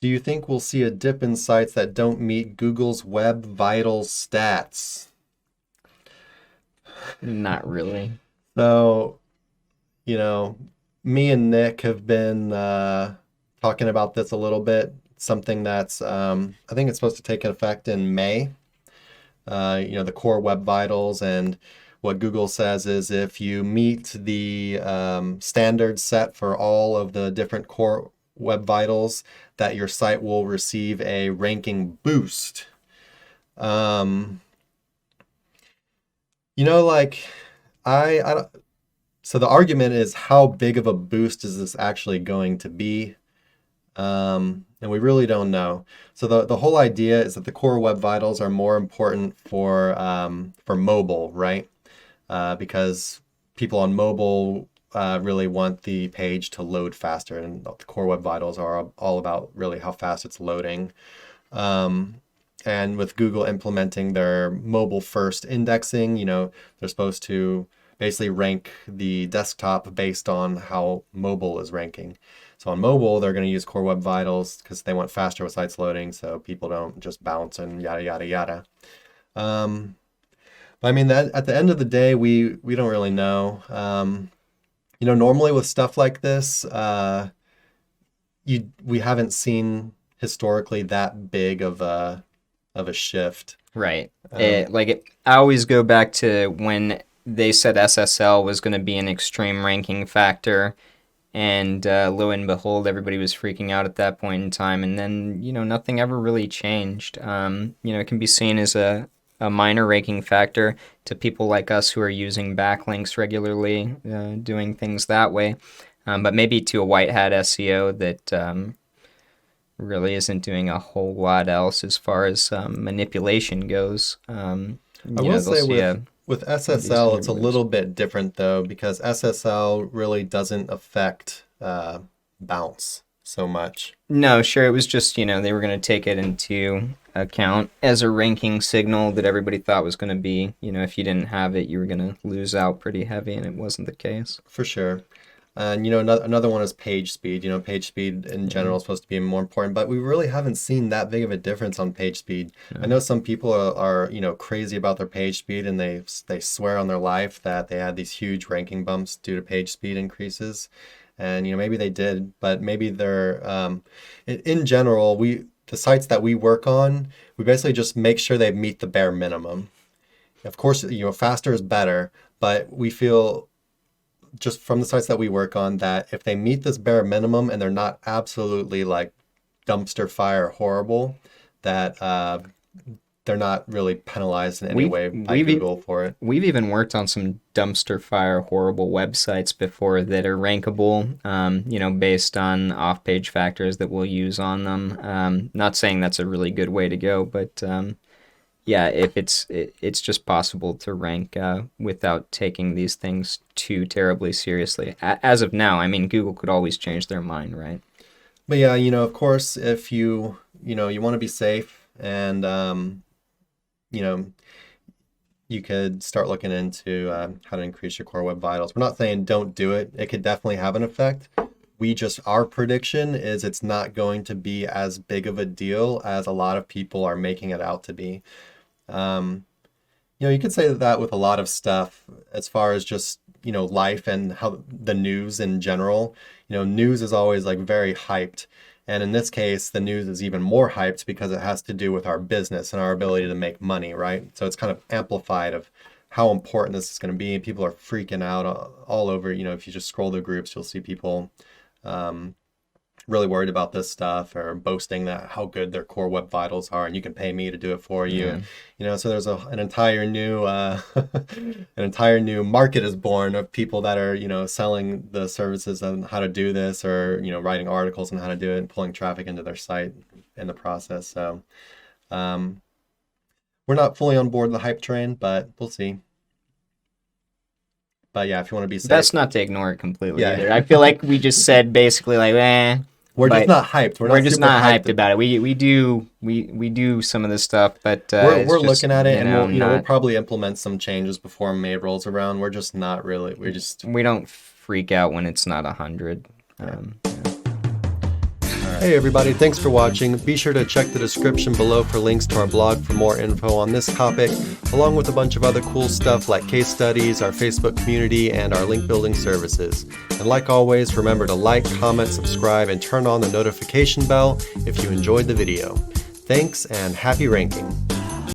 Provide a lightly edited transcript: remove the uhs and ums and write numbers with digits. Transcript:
Do you think we'll see a dip in sites that don't meet Google's Web Vitals stats? Not really. So, you know, me and Nick have been talking about this a little bit. Something that's, I think it's supposed to take effect in May. The core Web Vitals, and what Google says is if you meet the standards set for all of the different core Web Vitals, that your site will receive a ranking boost. Um, like I don't, so the argument is how big of a boost is this actually going to be? And we really don't know. So the whole idea is that the core Web Vitals are more important for mobile, right? Because people on mobile really want the page to load faster, and the core Web Vitals are all about really how fast it's loading. And with Google implementing their mobile first indexing, they're supposed to basically rank the desktop based on how mobile is ranking. So on mobile, they're going to use core Web Vitals because they want faster sites loading, so people don't just bounce and yada, yada, yada. But I mean, that at the end of the day, we don't really know. Normally with stuff like this, we haven't seen historically that big of a shift. Right. I always go back to when they said SSL was going to be an extreme ranking factor, and lo and behold, everybody was freaking out at that point in time, and then, nothing ever really changed. It can be seen as a minor ranking factor to people like us who are using backlinks regularly, doing things that way, but maybe to a white hat SEO that really isn't doing a whole lot else as far as manipulation goes. I will say with SSL, it's a little bit different though, because SSL really doesn't affect bounce so much. No, sure. It was just, they were going to take it into account as a ranking signal that everybody thought was going to be, if you didn't have it, you were going to lose out pretty heavy, and it wasn't the case. For sure. And, another one is page speed. Page speed in general is supposed to be more important, but we really haven't seen that big of a difference on page speed. No. I know some people are crazy about their page speed, and they swear on their life that they had these huge ranking bumps due to page speed increases. And, maybe they did, but maybe they're, in general, the sites that we work on, we basically just make sure they meet the bare minimum. Of course, faster is better, but we feel just from the sites that we work on that if they meet this bare minimum and they're not absolutely like dumpster fire horrible, that they're not really penalized in any way by Google for it. We've even worked on some dumpster fire horrible websites before that are rankable, based on off-page factors that we'll use on them. Not saying that's a really good way to go, but yeah, if it's just possible to rank without taking these things too terribly seriously. As of now, I mean, Google could always change their mind, right? But yeah, of course, if you want to be safe, and you could start looking into how to increase your core Web Vitals. We're not saying don't do it. It could definitely have an effect. Our prediction is it's not going to be as big of a deal as a lot of people are making it out to be. You could say that with a lot of stuff as far as just, life and how the news in general. News is always like very hyped. And in this case, the news is even more hyped because it has to do with our business and our ability to make money, right? So it's kind of amplified of how important this is going to be. People are freaking out all over. If you just scroll the groups, you'll see people really worried about this stuff or boasting that how good their core Web Vitals are, and you can pay me to do it for you. Yeah. So there's an entire new market is born of people that are selling the services on how to do this, or writing articles on how to do it and pulling traffic into their site in the process. So we're not fully on board the hype train, but we'll see. But yeah, if you want to be safe, best not to ignore it completely either. I feel like we just said basically like, we're just not hyped. We're just not hyped about it. We do some of this stuff, but we're looking at it, and we'll probably implement some changes before May rolls around. We're just not really. We don't freak out when it's not 100. Yeah. All right. Hey everybody, thanks for watching. Be sure to check the description below for links to our blog for more info on this topic, along with a bunch of other cool stuff like case studies, our Facebook community, and our link building services. And like always, remember to like, comment, subscribe, and turn on the notification bell if you enjoyed the video. Thanks and happy ranking.